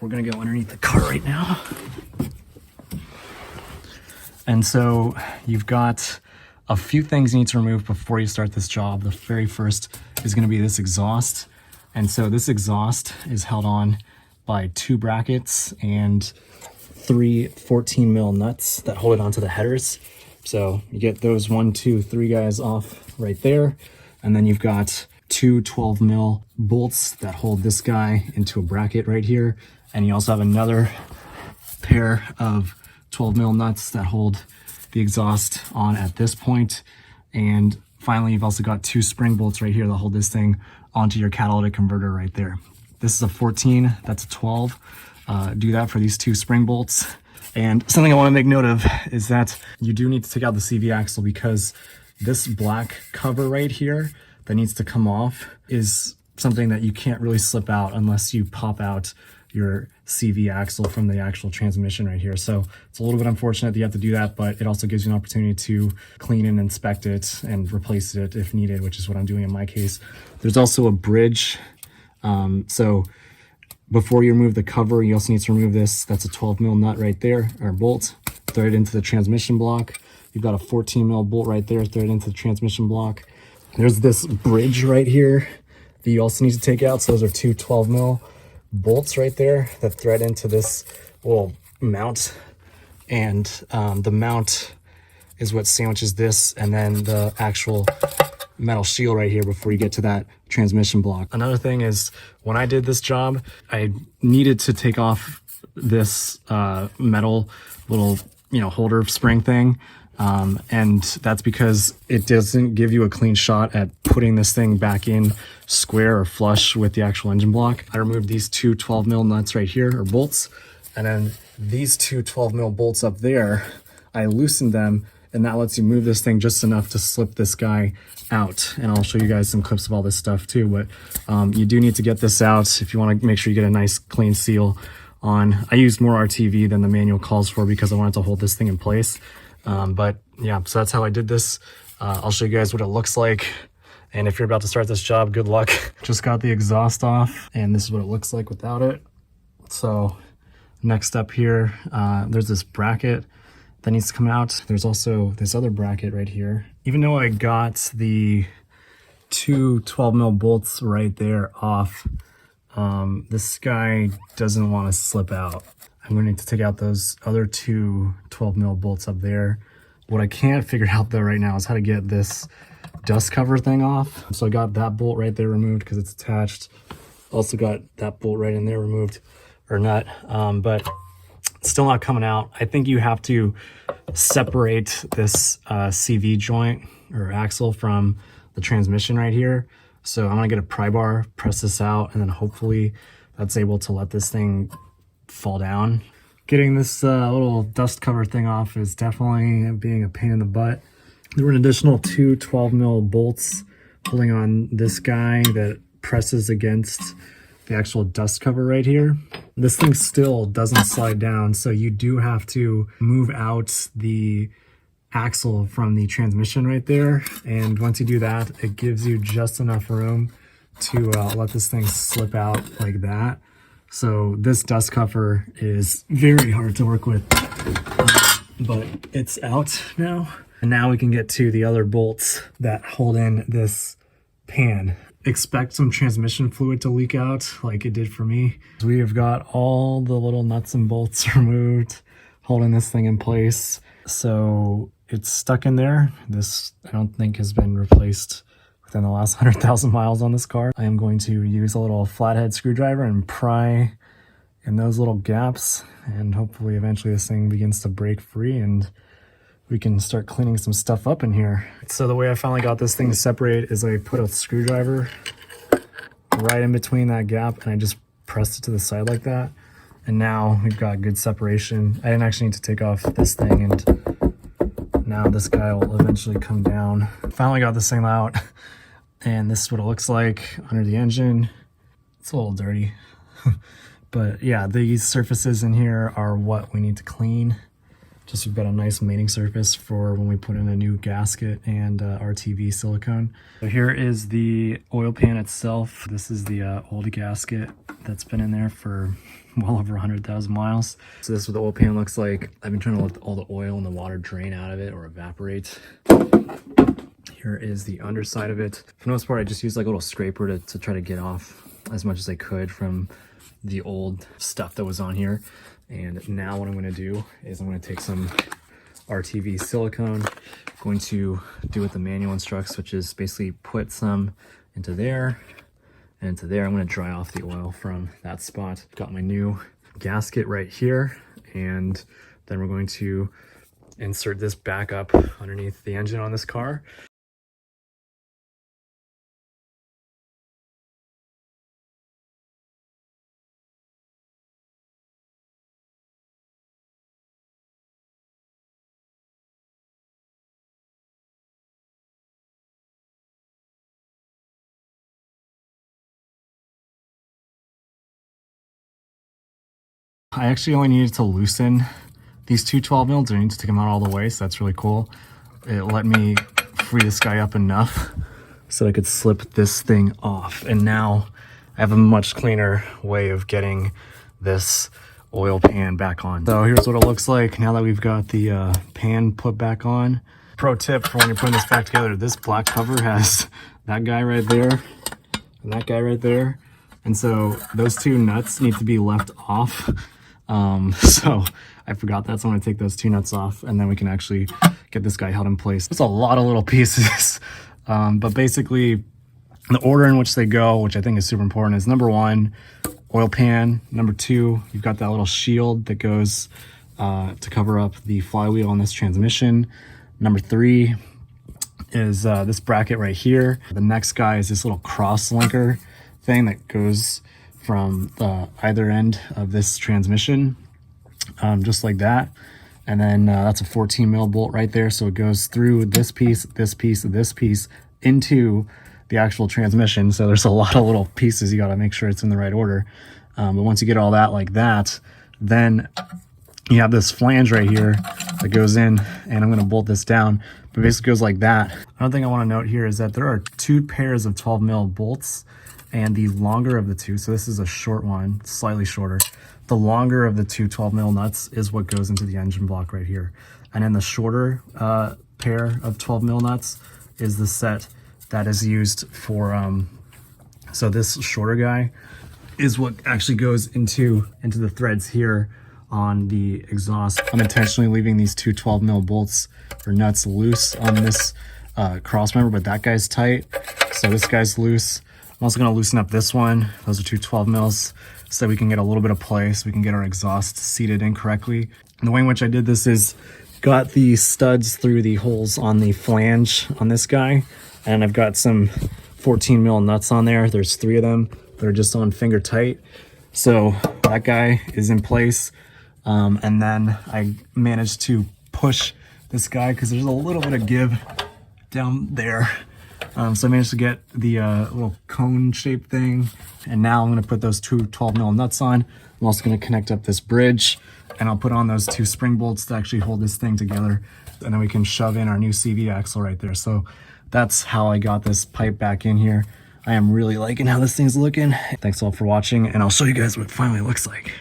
we're gonna go underneath the car right now. And so you've got a few things you need to remove before you start this job. The very first is gonna be this exhaust. And so this exhaust is held on by 2 brackets and 3 14 mil nuts that hold it onto the headers. So you get those 1, 2, 3 guys off right there. And then you've got 2 12 mil bolts that hold this guy into a bracket right here. And you also have another pair of 12 mil nuts that hold the exhaust on at this point. And finally, you've also got 2 spring bolts right here that hold this thing onto your catalytic converter right there. This is a 14, that's a 12. Do that for these 2 spring bolts. And something I want to make note of is that you do need to take out the CV axle, because this black cover right here that needs to come off is something that you can't really slip out unless you pop out your CV axle from the actual transmission right here. So it's a little bit unfortunate that you have to do that, but it also gives you an opportunity to clean and inspect it and replace it if needed, which is what I'm doing in my case. There's also a bridge. So before you remove the cover, you also need to remove this. That's a 12 mil nut right there, or bolt. Thread it into the transmission block. You've got a 14 mil bolt right there, thread it into the transmission block. There's this bridge right here that you also need to take out. So those are 2 12 mil bolts right there that thread into this little mount. And the mount is what sandwiches this, and then the actual metal shield right here before you get to that transmission block. Another thing is, when I did this job, I needed to take off this metal little, holder spring thing. And that's because it doesn't give you a clean shot at putting this thing back in square or flush with the actual engine block. I removed these 2 12 mil nuts right here, or bolts, and then these 2 12 mil bolts up there, I loosened them, and that lets you move this thing just enough to slip this guy out. And I'll show you guys some clips of all this stuff too, but you do need to get this out if you want to make sure you get a nice clean seal on. I used more RTV than the manual calls for because I wanted to hold this thing in place. But yeah, so that's how I did this. I'll show you guys what it looks like. And if you're about to start this job, good luck. Just got the exhaust off, and this is what it looks like without it. So next up here, there's this bracket that needs to come out. There's also this other bracket right here. Even though I got the 2 12 mil bolts right there off, this guy doesn't want to slip out. I'm going to need to take out those other 2 12 mil bolts up there. What I can't figure out though right now is how to get this dust cover thing off. So I got that bolt right there removed because it's attached. Also got that bolt right in there removed, or nut, but it's still not coming out. I think you have to separate this CV joint or axle from the transmission right here. So I'm gonna get a pry bar, press this out, and then hopefully that's able to let this thing fall down. Getting this little dust cover thing off is definitely being a pain in the butt. There were an additional 2 12 mil bolts holding on this guy that presses against the actual dust cover right here. This thing still doesn't slide down, so you do have to move out the axle from the transmission right there. And once you do that, it gives you just enough room to let this thing slip out like that. So this dust cover is very hard to work with, but it's out now. And now we can get to the other bolts that hold in this pan. Expect some transmission fluid to leak out like it did for me. We have got all the little nuts and bolts removed, holding this thing in place. So it's stuck in there. This, I don't think, has been replaced within the last 100,000 miles on this car. I am going to use a little flathead screwdriver and pry in those little gaps, and hopefully eventually this thing begins to break free and we can start cleaning some stuff up in here. So the way I finally got this thing to separate is I put a screwdriver right in between that gap, and I just pressed it to the side like that. And now we've got good separation. I didn't actually need to take off this thing, and now this guy will eventually come down. Finally got this thing out, and this is what it looks like under the engine. It's a little dirty. But yeah, these surfaces in here are what we need to clean. Just we've got a nice mating surface for when we put in a new gasket and RTV silicone. So here is the oil pan itself. This is the old gasket that's been in there for well over 100,000 miles. So this is what the oil pan looks like. I've been trying to let all the oil and the water drain out of it or evaporate. Here is the underside of it. For the most part, I just used like a little scraper to try to get off as much as I could from the old stuff that was on here. And now what I'm going to do is I'm going to take some RTV silicone. I'm going to do what the manual instructs, which is basically put some into there and into there. I'm going to dry off the oil from that spot. Got my new gasket right here, and then we're going to insert this back up underneath the engine on this car. I actually only needed to loosen these two 12 mils. I didn't need to take them out all the way, so that's really cool. It let me free this guy up enough so I could slip this thing off. And now I have a much cleaner way of getting this oil pan back on. So here's what it looks like now that we've got the pan put back on. Pro tip for when you're putting this back together, this black cover has that guy right there and that guy right there. And so those two nuts need to be left off. So I forgot that, so I'm gonna take those two nuts off and then we can actually get this guy held in place. It's a lot of little pieces, but basically the order in which they go, which I think is super important, is number one, oil pan. Number two, you've got that little shield that goes to cover up the flywheel on this transmission. Number three is this bracket right here. The next guy is this little cross linker thing that goes from either end of this transmission, just like that. And then that's a 14 mil bolt right there. So it goes through this piece, this piece, this piece into the actual transmission. So there's a lot of little pieces. You got to make sure it's in the right order. But once you get all that like that, then you have this flange right here that goes in, and I'm going to bolt this down. But basically goes like that. Another thing I want to note here is that there are two pairs of 12 mil bolts, and the longer of the two, so this is a short one, slightly shorter. The longer of the two 12 mil nuts is what goes into the engine block right here. And then the shorter pair of 12 mil nuts is the set that is used for, so this shorter guy is what actually goes into the threads here on the exhaust. I'm intentionally leaving these two 12 mil bolts or nuts loose on this cross member, but that guy's tight, so this guy's loose. I'm also going to loosen up this one. Those are two 12 mils so that we can get a little bit of play, so we can get our exhaust seated in correctly. And the way in which I did this is got the studs through the holes on the flange on this guy, and I've got some 14 mil nuts on there. There's three of them that are just on finger tight. So that guy is in place. And then I managed to push this guy because there's a little bit of give down there. So I managed to get the little cone shaped thing, and now I'm going to put those two 12 mil nuts on. I'm also going to connect up this bridge, and I'll put on those two spring bolts to actually hold this thing together, and then we can shove in our new CV axle right there. So that's how I got this pipe back in here. I am really liking how this thing's looking. Thanks all for watching, and I'll show you guys what it finally looks like.